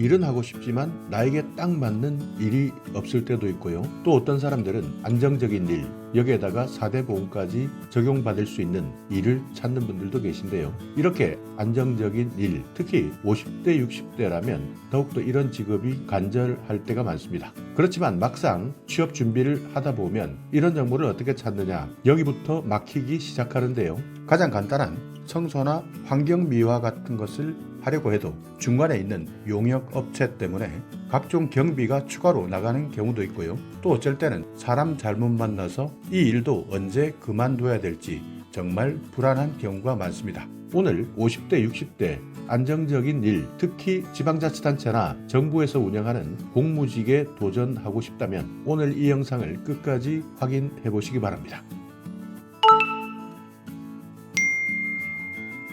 일은 하고 싶지만 나에게 딱 맞는 일이 없을 때도 있고요. 또 어떤 사람들은 안정적인 일, 여기에다가 4대 보험까지 적용받을 수 있는 일을 찾는 분들도 계신데요. 이렇게 안정적인 일, 특히 50대, 60대라면 더욱더 이런 직업이 간절할 때가 많습니다. 그렇지만 막상 취업 준비를 하다 보면 이런 정보를 어떻게 찾느냐, 여기부터 막히기 시작하는데요. 가장 간단한 청소나 환경미화 같은 것을 하려고 해도 중간에 있는 용역 업체 때문에 각종 경비가 추가로 나가는 경우도 있고요. 또 어쩔 때는 사람 잘못 만나서 이 일도 언제 그만둬야 될지 정말 불안한 경우가 많습니다. 오늘 50대, 60대 안정적인 일, 특히 지방자치단체나 정부에서 운영하는 공무직에 도전하고 싶다면 오늘 이 영상을 끝까지 확인해 보시기 바랍니다.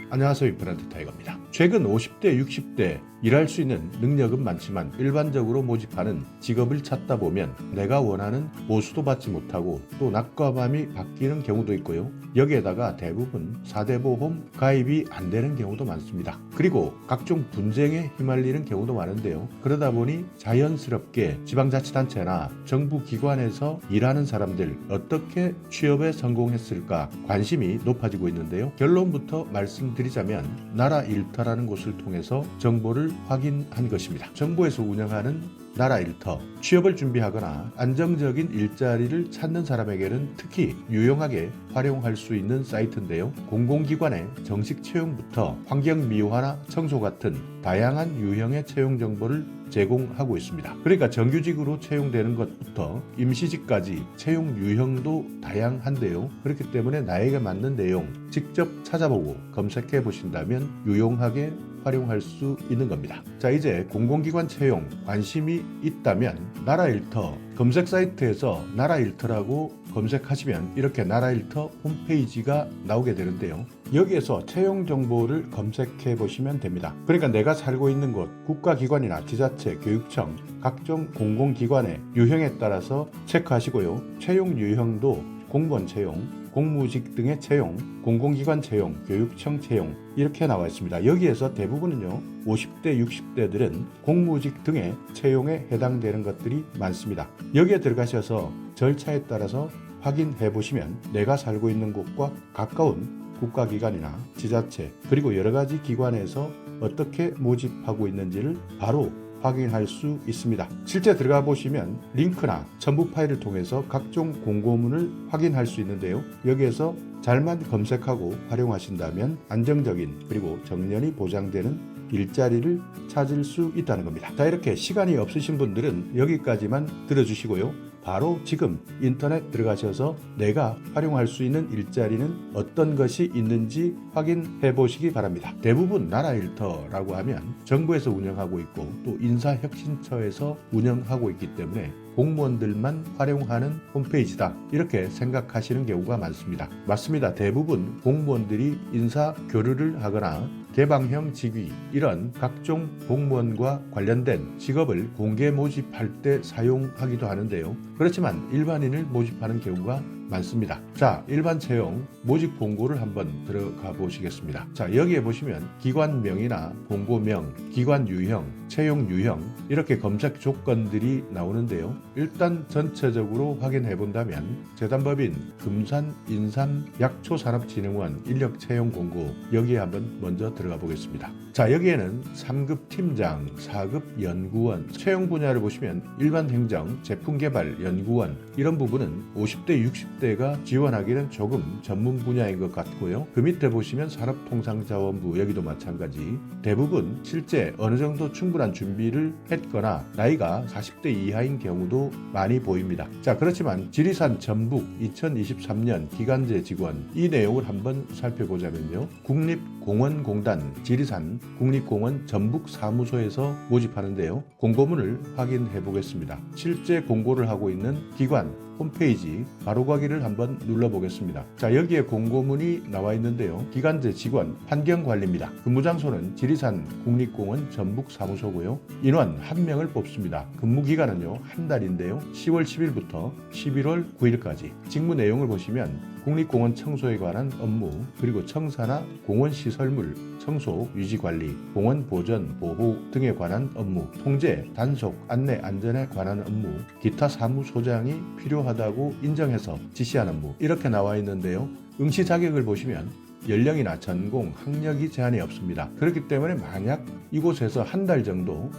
안녕하세요. 임플란트 타이거입니다. 최근 50대, 60대 일할 수 있는 능력은 많지만 일반적으로 모집하는 직업을 찾다 보면 내가 원하는 보수도 받지 못하고 또 낮과 밤이 바뀌는 경우도 있고요. 여기에다가 대부분 4대 보험 가입이 안 되는 경우도 많습니다. 그리고 각종 분쟁에 휘말리는 경우도 많은데요. 그러다 보니 자연스럽게 지방자치단체나 정부기관에서 일하는 사람들 어떻게 취업에 성공했을까 관심이 높아지고 있는데요. 결론부터 말씀드리자면 나라 일터라는 곳을 통해서 정보를 확인한 것입니다. 정부에서 운영하는 나라 일터, 취업을 준비하거나 안정적인 일자리를 찾는 사람에게는 특히 유용하게 활용할 수 있는 사이트인데요. 공공기관의 정식 채용부터 환경미화나 청소 같은 다양한 유형의 채용 정보를 제공하고 있습니다. 그러니까 정규직으로 채용되는 것부터 임시직까지 채용 유형도 다양한데요. 그렇기 때문에 나에게 맞는 내용 직접 찾아보고 검색해 보신다면 유용하게 활용할 수 있는 겁니다. 자, 이제 공공기관 채용 관심이 있다면 나라일터 검색 사이트에서 나라일터라고 검색하시면 이렇게 나라일터 홈페이지가 나오게 되는데요. 여기에서 채용 정보를 검색해 보시면 됩니다. 그러니까 내가 살고 있는 곳, 국가기관이나 지자체, 교육청, 각종 공공기관의 유형에 따라서 체크하시고요. 채용 유형도 공무원 채용, 공무직 등의 채용, 공공기관 채용, 교육청 채용 이렇게 나와 있습니다. 여기에서 대부분은요 50대, 60대들은 공무직 등의 채용에 해당되는 것들이 많습니다. 여기에 들어가셔서 절차에 따라서 확인해 보시면 내가 살고 있는 곳과 가까운 국가기관이나 지자체 그리고 여러 가지 기관에서 어떻게 모집하고 있는지를 바로 확인할 수 있습니다. 실제 들어가 보시면 링크나 첨부 파일을 통해서 각종 공고문을 확인할 수 있는데요. 여기에서 잘만 검색하고 활용하신다면 안정적인 그리고 정년이 보장되는 일자리를 찾을 수 있다는 겁니다. 자, 이렇게 시간이 없으신 분들은 여기까지만 들어주시고요. 바로 지금 인터넷 들어가셔서 내가 활용할 수 있는 일자리는 어떤 것이 있는지 확인해 보시기 바랍니다. 대부분 나라일터라고 하면 정부에서 운영하고 있고 또 인사혁신처에서 운영하고 있기 때문에 공무원들만 활용하는 홈페이지다 이렇게 생각하시는 경우가 많습니다. 맞습니다. 대부분 공무원들이 인사 교류를 하거나 개방형 직위 이런 각종 공무원과 관련된 직업을 공개 모집할 때 사용하기도 하는데요. 그렇지만 일반인을 모집하는 경우가 많습니다. 자, 일반 채용 모집 공고를 한번 들어가 보시겠습니다. 자, 여기에 보시면 기관명이나 공고명, 기관 유형, 채용 유형 이렇게 검색 조건들이 나오는데요. 일단 전체적으로 확인해 본다면 재단법인 금산 인삼 약초산업진흥원 인력 채용 공고 여기에 한번 먼저 들어가 보겠습니다. 자, 여기에는 3급 팀장, 4급 연구원, 채용 분야를 보시면 일반 행정, 제품개발, 연구원 이런 부분은 50대, 60대가 지원하기는 조금 전문 분야인 것 같고요. 그 밑에 보시면 산업통상자원부 여기도 마찬가지 대부분 실제 어느 정도 충분한 준비를 했거나 나이가 40대 이하인 경우도 많이 보입니다. 자, 그렇지만 지리산 전북 2023년 기간제 직원 이 내용을 한번 살펴보자면요. 국립공원공단 지리산 국립공원 전북 사무소에서 모집하는데요. 공고문을 확인해 보겠습니다. 실제 공고를 하고 있는 기관 홈페이지 바로가기를 한번 눌러보겠습니다. 자, 여기에 공고문이 나와 있는데요. 기간제 직원 환경관리입니다. 근무 장소는 지리산 국립공원 전북 사무소고요. 인원 1명을 뽑습니다. 근무 기간은요 한 달인데요. 10월 10일부터 11월 9일까지 직무 내용을 보시면 국립공원 청소에 관한 업무, 그리고 청사나 공원 시설물 청소, 유지 관리, 공원 보전, 보호 등에 관한 업무, 통제, 단속, 안내, 안전에 관한 업무, 기타 사무소장이 필요하다고 인정해서 지시한 업무 이렇게 나와 있는데요. 응시 자격을 보시면 연령이나 전공, 학력이 제한이 없습니다. 그렇기 때문에 만약 이곳에서 한 달 정도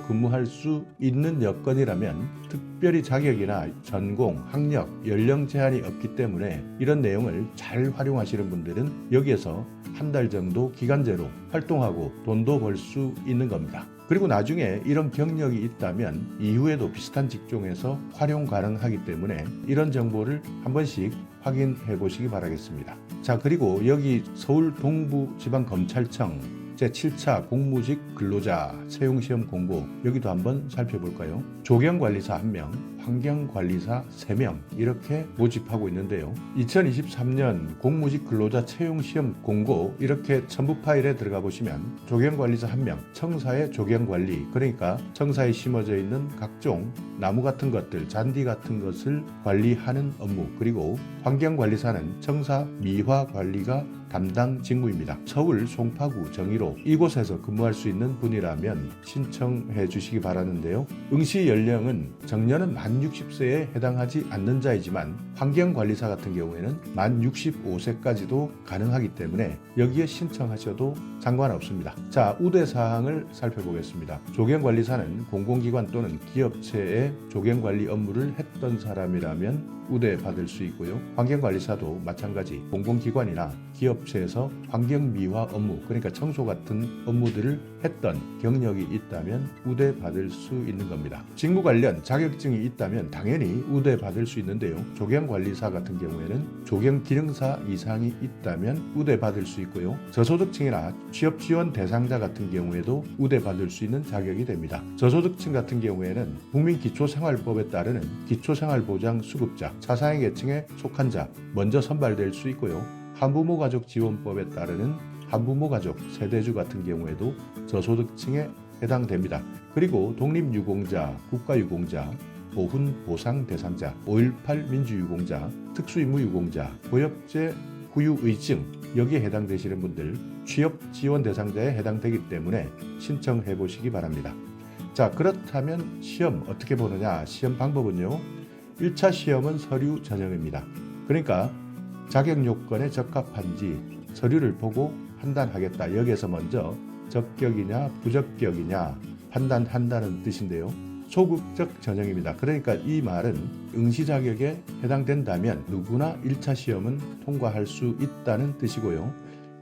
근무할 수 있는 여건이라면 특별히 자격이나 전공, 학력, 연령 제한이 없기 때문에 이런 내용을 잘 활용하시는 분들은 여기에서 한 달 정도 기간제로 활동하고 돈도 벌 수 있는 겁니다. 그리고 나중에 이런 경력이 있다면 이후에도 비슷한 직종에서 활용 가능하기 때문에 이런 정보를 한 번씩 확인해 보시기 바라겠습니다. 자, 그리고 여기 서울 동부지방검찰청 제7차 공무직 근로자 채용시험 공고 여기도 한번 살펴볼까요? 조경관리사 1명, 환경관리사 3명 이렇게 모집하고 있는데요. 2023년 공무직 근로자 채용시험 공고 이렇게 첨부 파일에 들어가 보시면 조경관리사 1명, 청사의 조경관리 그러니까 청사에 심어져 있는 각종 나무 같은 것들, 잔디 같은 것을 관리하는 업무 그리고 환경관리사는 청사 미화 관리가 담당 직무입니다. 서울 송파구 정의로 이곳에서 근무할 수 있는 분이라면 신청해 주시기 바라는데요. 응시 연령은 정년은 만 60세에 해당하지 않는 자이지만 환경관리사 같은 경우에는 만 65세까지도 가능하기 때문에 여기에 신청하셔도 상관없습니다. 자, 우대사항을 살펴보겠습니다. 조경관리사는 공공기관 또는 기업체의 조경관리 업무를 했던 사람이라면 우대 받을 수 있고요. 환경관리사도 마찬가지 공공기관이나 기업체에서 환경미화 업무 그러니까 청소 같은 업무들을 했던 경력이 있다면 우대 받을 수 있는 겁니다. 직무 관련 자격증이 있다면 당연히 우대 받을 수 있는데요. 조경관리사 같은 경우에는 조경기능사 이상이 있다면 우대 받을 수 있고요. 저소득층이나 취업지원 대상자 같은 경우에도 우대 받을 수 있는 자격이 됩니다. 저소득층 같은 경우에는 국민기초생활법에 따르는 기초생활보장 수급자 차상위 계층에 속한 자 먼저 선발될 수 있고요. 한부모 가족 지원법에 따르는 한부모 가족 세대주 같은 경우에도 저소득층에 해당됩니다. 그리고 독립유공자, 국가유공자, 보훈 보상 대상자, 5.18 민주유공자, 특수임무유공자, 고엽제 후유의증 여기에 해당되시는 분들 취업 지원 대상자에 해당되기 때문에 신청해 보시기 바랍니다. 자, 그렇다면 시험 어떻게 보느냐? 시험 방법은요. 1차 시험은 서류 전형입니다. 그러니까 자격 요건에 적합한지 서류를 보고 판단하겠다. 여기에서 먼저 적격이냐 부적격이냐 판단한다는 뜻인데요. 소극적 전형입니다. 그러니까 이 말은 응시 자격에 해당된다면 누구나 1차 시험은 통과할 수 있다는 뜻이고요.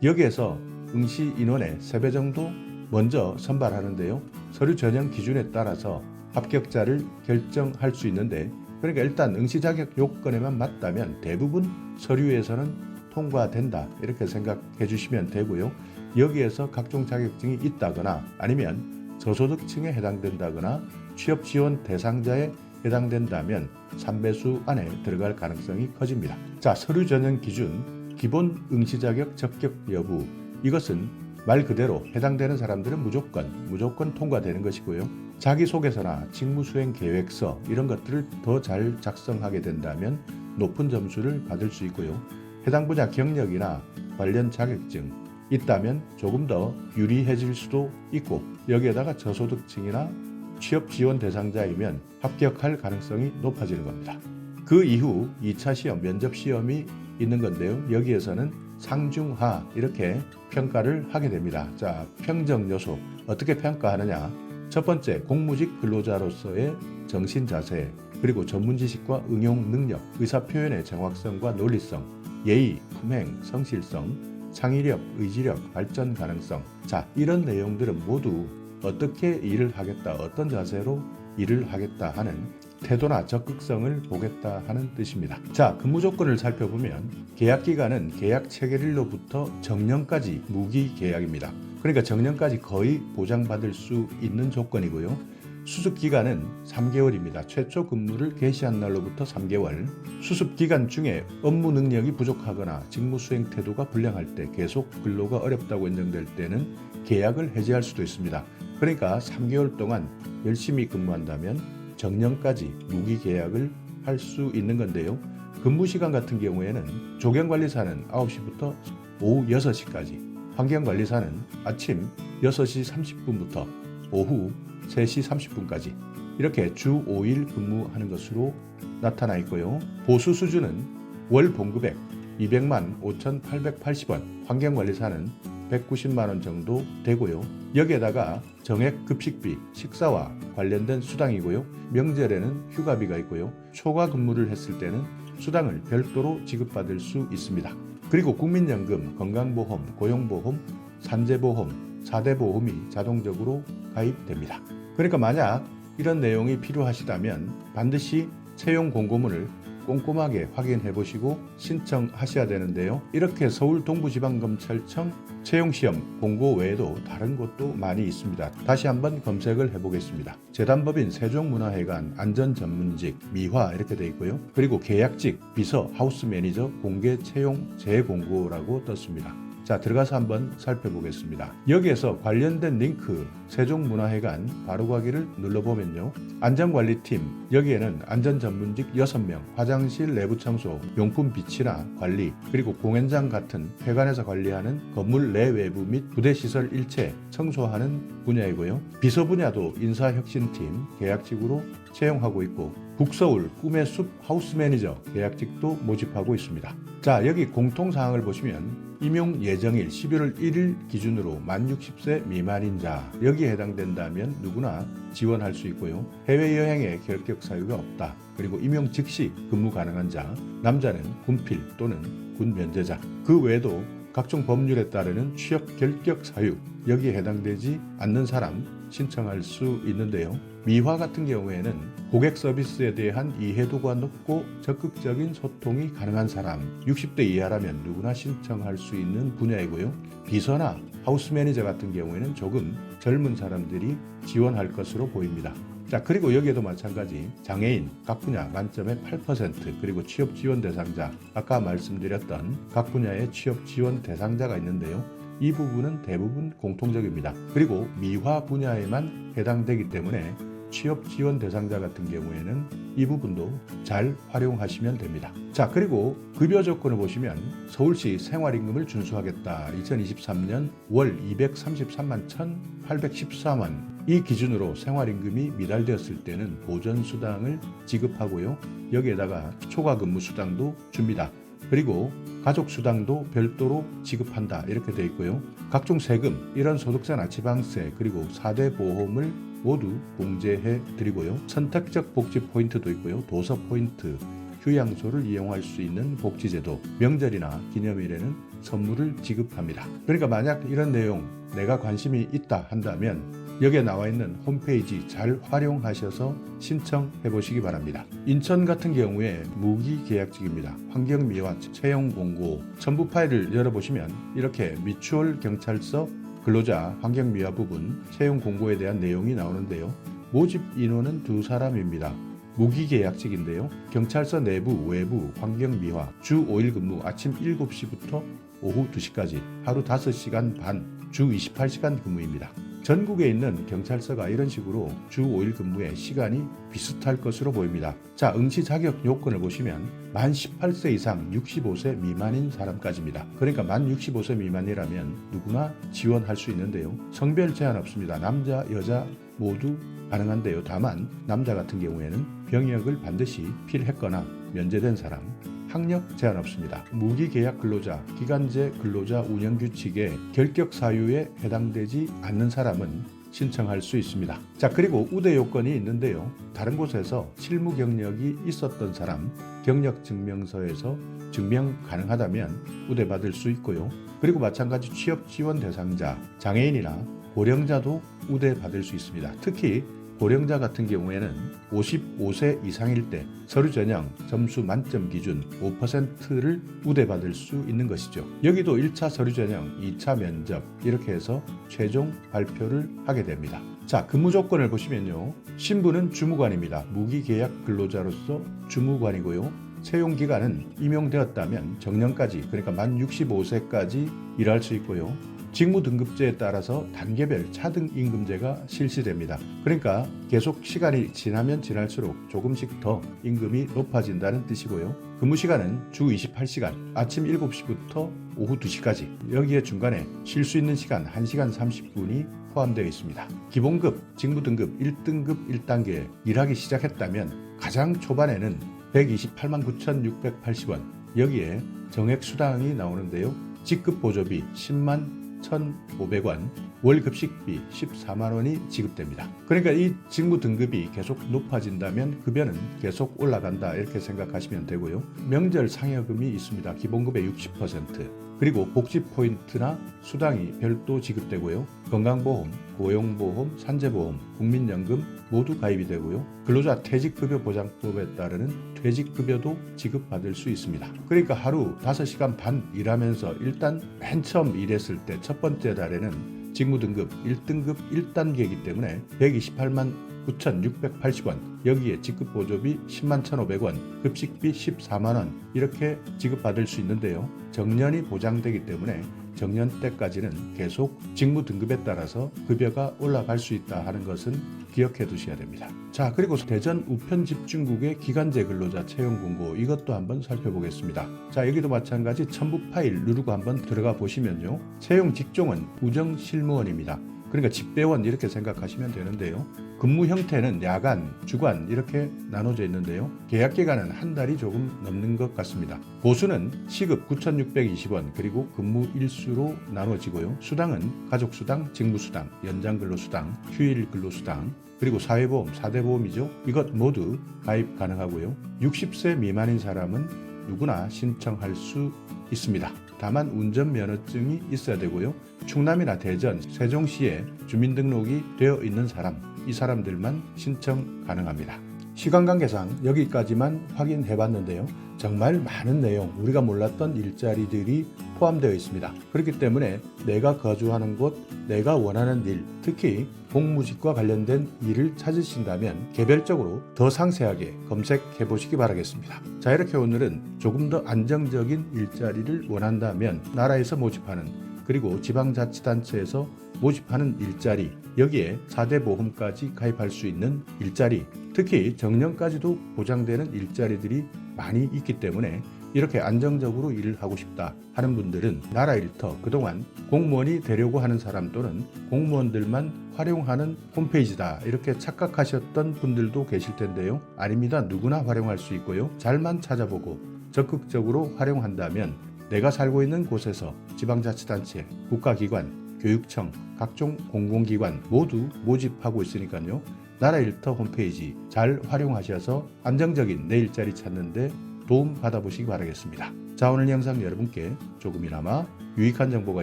여기에서 응시 인원의 3배 정도 먼저 선발하는데요. 서류 전형 기준에 따라서 합격자를 결정할 수 있는데 그러니까 일단 응시 자격 요건에만 맞다면 대부분 서류에서는 통과된다 이렇게 생각해 주시면 되고요. 여기에서 각종 자격증이 있다거나 아니면 저소득층에 해당된다거나 취업 지원 대상자에 해당된다면 3배수 안에 들어갈 가능성이 커집니다. 자, 서류 전형 기준 기본 응시 자격 적격 여부 이것은 말 그대로 해당되는 사람들은 무조건 통과되는 것이고요. 자기소개서나 직무수행 계획서 이런 것들을 더 잘 작성하게 된다면 높은 점수를 받을 수 있고요. 해당 분야 경력이나 관련 자격증 있다면 조금 더 유리해질 수도 있고 여기에다가 저소득층이나 취업 지원 대상자이면 합격할 가능성이 높아지는 겁니다. 그 이후 2차 시험, 면접 시험이 있는 건데요. 여기에서는 상중하 이렇게 평가를 하게 됩니다. 자, 평정 요소 어떻게 평가하느냐? 첫 번째, 공무직 근로자로서의 정신 자세, 그리고 전문 지식과 응용 능력, 의사 표현의 정확성과 논리성, 예의, 품행, 성실성, 창의력, 의지력, 발전 가능성. 자, 이런 내용들은 모두 어떻게 일을 하겠다, 어떤 자세로 일을 하겠다 하는 태도나 적극성을 보겠다 하는 뜻입니다. 자, 근무 조건을 살펴보면 계약 기간은 계약 체결일로부터 정년까지 무기 계약입니다. 그러니까 정년까지 거의 보장받을 수 있는 조건이고요. 수습 기간은 3개월입니다. 최초 근무를 개시한 날로부터 3개월. 수습 기간 중에 업무 능력이 부족하거나 직무 수행 태도가 불량할 때 계속 근로가 어렵다고 인정될 때는 계약을 해지할 수도 있습니다. 그러니까 3개월 동안 열심히 근무한다면 정년까지 무기 계약을 할 수 있는 건데요. 근무 시간 같은 경우에는 조경관리사는 9시부터 오후 6시까지, 환경관리사는 아침 6시 30분부터 오후 3시 30분까지 이렇게 주 5일 근무하는 것으로 나타나 있고요. 보수 수준은 월 봉급액 200만 5,880원, 환경관리사는 190만 원 정도 되고요. 여기에다가 정액 급식비, 식사와 관련된 수당이고요. 명절에는 휴가비가 있고요. 초과 근무를 했을 때는 수당을 별도로 지급받을 수 있습니다. 그리고 국민연금, 건강보험, 고용보험, 산재보험, 4대 보험이 자동적으로 가입됩니다. 그러니까 만약 이런 내용이 필요하시다면 반드시 채용 공고문을 꼼꼼하게 확인해 보시고 신청하셔야 되는데요. 이렇게 서울 동부지방검찰청 채용시험 공고 외에도 다른 곳도 많이 있습니다. 다시 한번 검색을 해보겠습니다. 재단법인 세종문화회관 안전전문직 미화 이렇게 되어 있고요. 그리고 계약직 비서 하우스 매니저 공개 채용 재공고라고 떴습니다. 자, 들어가서 한번 살펴보겠습니다. 여기에서 관련된 링크 세종문화회관 바로가기를 눌러보면요. 안전관리팀, 여기에는 안전전문직 6명, 화장실 내부 청소, 용품 비치나 관리, 그리고 공연장 같은 회관에서 관리하는 건물 내외부 및 부대시설 일체 청소하는 분야이고요. 비서 분야도 인사혁신팀 계약직으로 채용하고 있고 북서울 꿈의 숲 하우스 매니저 계약직도 모집하고 있습니다. 자, 여기 공통사항을 보시면 임용 예정일 11월 1일 기준으로 만 60세 미만인 자, 여기에 해당된다면 누구나 지원할 수 있고요. 해외여행에 결격 사유가 없다. 그리고 임용 즉시 근무 가능한 자, 남자는 군필 또는 군 면제자, 그 외에도 각종 법률에 따르는 취업 결격 사유, 여기에 해당되지 않는 사람 신청할 수 있는데요. 미화 같은 경우에는 고객 서비스에 대한 이해도가 높고 적극적인 소통이 가능한 사람, 60대 이하라면 누구나 신청할 수 있는 분야이고요. 비서나 하우스 매니저 같은 경우에는 조금 젊은 사람들이 지원할 것으로 보입니다. 자, 그리고 여기에도 마찬가지 장애인 각 분야 만점에 8%, 그리고 취업 지원 대상자, 아까 말씀드렸던 각 분야의 취업 지원 대상자가 있는데요. 이 부분은 대부분 공통적입니다. 그리고 미화 분야에만 해당되기 때문에 취업 지원 대상자 같은 경우에는 이 부분도 잘 활용하시면 됩니다. 자, 그리고 급여 조건을 보시면 서울시 생활임금을 준수하겠다. 2023년 월 233만 1,814원 이 기준으로 생활임금이 미달되었을 때는 보전수당을 지급하고요. 여기에다가 초과 근무 수당도 줍니다. 그리고 가족수당도 별도로 지급한다 이렇게 되어 있고요. 각종 세금, 이런 소득세나 지방세, 그리고 4대 보험을 모두 공제해 드리고요. 선택적 복지 포인트도 있고요. 도서 포인트, 휴양소를 이용할 수 있는 복지제도, 명절이나 기념일에는 선물을 지급합니다. 그러니까 만약 이런 내용 내가 관심이 있다 한다면 여기에 나와 있는 홈페이지 잘 활용하셔서 신청해 보시기 바랍니다. 인천 같은 경우에 무기계약직입니다. 환경미화 채용 공고 첨부 파일을 열어보시면 이렇게 미추홀 경찰서 근로자 환경미화 부분 채용 공고에 대한 내용이 나오는데요. 모집 인원은 2사람입니다. 무기계약직인데요. 경찰서 내부, 외부, 환경미화, 주 5일 근무 아침 7시부터 오후 2시까지 하루 5시간 반, 주 28시간 근무입니다. 전국에 있는 경찰서가 이런 식으로 주 5일 근무에 시간이 비슷할 것으로 보입니다. 자, 응시 자격 요건을 보시면 만 18세 이상 65세 미만인 사람까지입니다. 그러니까 만 65세 미만이라면 누구나 지원할 수 있는데요. 성별 제한 없습니다. 남자, 여자 모두 가능한데요. 다만 남자 같은 경우에는 병역을 반드시 필했거나 면제된 사람, 학력 제한 없습니다. 무기계약 근로자, 기간제 근로자 운영규칙에 결격 사유에 해당되지 않는 사람은 신청할 수 있습니다. 자, 그리고 우대 요건이 있는데요. 다른 곳에서 실무 경력이 있었던 사람, 경력 증명서에서 증명 가능하다면 우대받을 수 있고요. 그리고 마찬가지 취업 지원 대상자, 장애인이나 고령자도 우대받을 수 있습니다. 특히 고령자 같은 경우에는 55세 이상일 때 서류 전형 점수 만점 기준 5%를 우대받을 수 있는 것이죠. 여기도 1차 서류 전형, 2차 면접 이렇게 해서 최종 발표를 하게 됩니다. 자, 근무 조건을 보시면요. 신분은 주무관입니다. 무기계약 근로자로서 주무관이고요. 채용 기간은 임용되었다면 정년까지, 그러니까 만 65세까지 일할 수 있고요. 직무등급제에 따라서 단계별 차등 임금제가 실시됩니다. 그러니까 계속 시간이 지나면 지날수록 조금씩 더 임금이 높아진다는 뜻이고요. 근무시간은 주 28시간, 아침 7시부터 오후 2시까지, 여기에 중간에 쉴 수 있는 시간 1시간 30분이 포함되어 있습니다. 기본급, 직무등급 1등급 1단계 일하기 시작했다면 가장 초반에는 128만 9,680원, 여기에 정액수당이 나오는데요. 직급보조비 10만 1,500원, 월급식비 14만원이 지급됩니다. 그러니까 이 직무 등급이 계속 높아진다면 급여는 계속 올라간다 이렇게 생각하시면 되고요. 명절 상여금이 있습니다. 기본급의 60%, 그리고 복지 포인트나 수당이 별도 지급되고요. 건강보험, 고용보험, 산재보험, 국민연금 모두 가입이 되고요. 근로자 퇴직급여 보장법에 따르는 퇴직급여도 지급받을 수 있습니다. 그러니까 하루 5시간 반 일하면서 일단 맨 처음 일했을 때 첫 번째 달에는 직무등급 1등급 1단계이기 때문에 128만 9,680원, 여기에 직급보조비 10만 1,500원, 급식비 14만원 이렇게 지급받을 수 있는데요. 정년이 보장되기 때문에 정년 때까지는 계속 직무 등급에 따라서 급여가 올라갈 수 있다 하는 것은 기억해 두셔야 됩니다. 자, 그리고 대전 우편집중국의 기간제 근로자 채용 공고, 이것도 한번 살펴보겠습니다. 자, 여기도 마찬가지 첨부 파일 누르고 한번 들어가 보시면요. 채용 직종은 우정실무원입니다. 그러니까 집배원 이렇게 생각하시면 되는데요. 근무 형태는 야간, 주간 이렇게 나눠져 있는데요. 계약 기간은 한 달이 조금 넘는 것 같습니다. 보수는 시급 9,620원, 그리고 근무 일수로 나눠지고요. 수당은 가족수당, 직무수당, 연장근로수당, 휴일근로수당, 그리고 사회보험, 4대 보험이죠. 이것 모두 가입 가능하고요. 60세 미만인 사람은 누구나 신청할 수 있습니다. 다만 운전면허증이 있어야 되고요. 충남이나 대전, 세종시에 주민등록이 되어 있는 사람, 이 사람들만 신청 가능합니다. 시간 관계상 여기까지만 확인해 봤는데요. 정말 많은 내용, 우리가 몰랐던 일자리들이 포함되어 있습니다. 그렇기 때문에 내가 거주하는 곳, 내가 원하는 일, 특히 공무직과 관련된 일을 찾으신다면 개별적으로 더 상세하게 검색해 보시기 바라겠습니다. 자, 이렇게 오늘은 조금 더 안정적인 일자리를 원한다면 나라에서 모집하는, 그리고 지방자치단체에서 모집하는 일자리, 여기에 4대 보험까지 가입할 수 있는 일자리, 특히 정년까지도 보장되는 일자리들이 많이 있기 때문에 이렇게 안정적으로 일을 하고 싶다 하는 분들은 나라일터, 그동안 공무원이 되려고 하는 사람 또는 공무원들만 활용하는 홈페이지다 이렇게 착각하셨던 분들도 계실 텐데요. 아닙니다. 누구나 활용할 수 있고요. 잘만 찾아보고 적극적으로 활용한다면 내가 살고 있는 곳에서 지방자치단체, 국가기관, 교육청, 각종 공공기관 모두 모집하고 있으니까요. 나라일터 홈페이지 잘 활용하셔서 안정적인 내 일자리 찾는 데 도움 받아보시기 바라겠습니다. 자, 오늘 영상 여러분께 조금이나마 유익한 정보가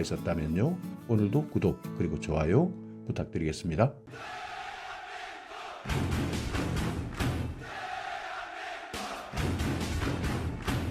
있었다면요. 오늘도 구독 그리고 좋아요 부탁드리겠습니다.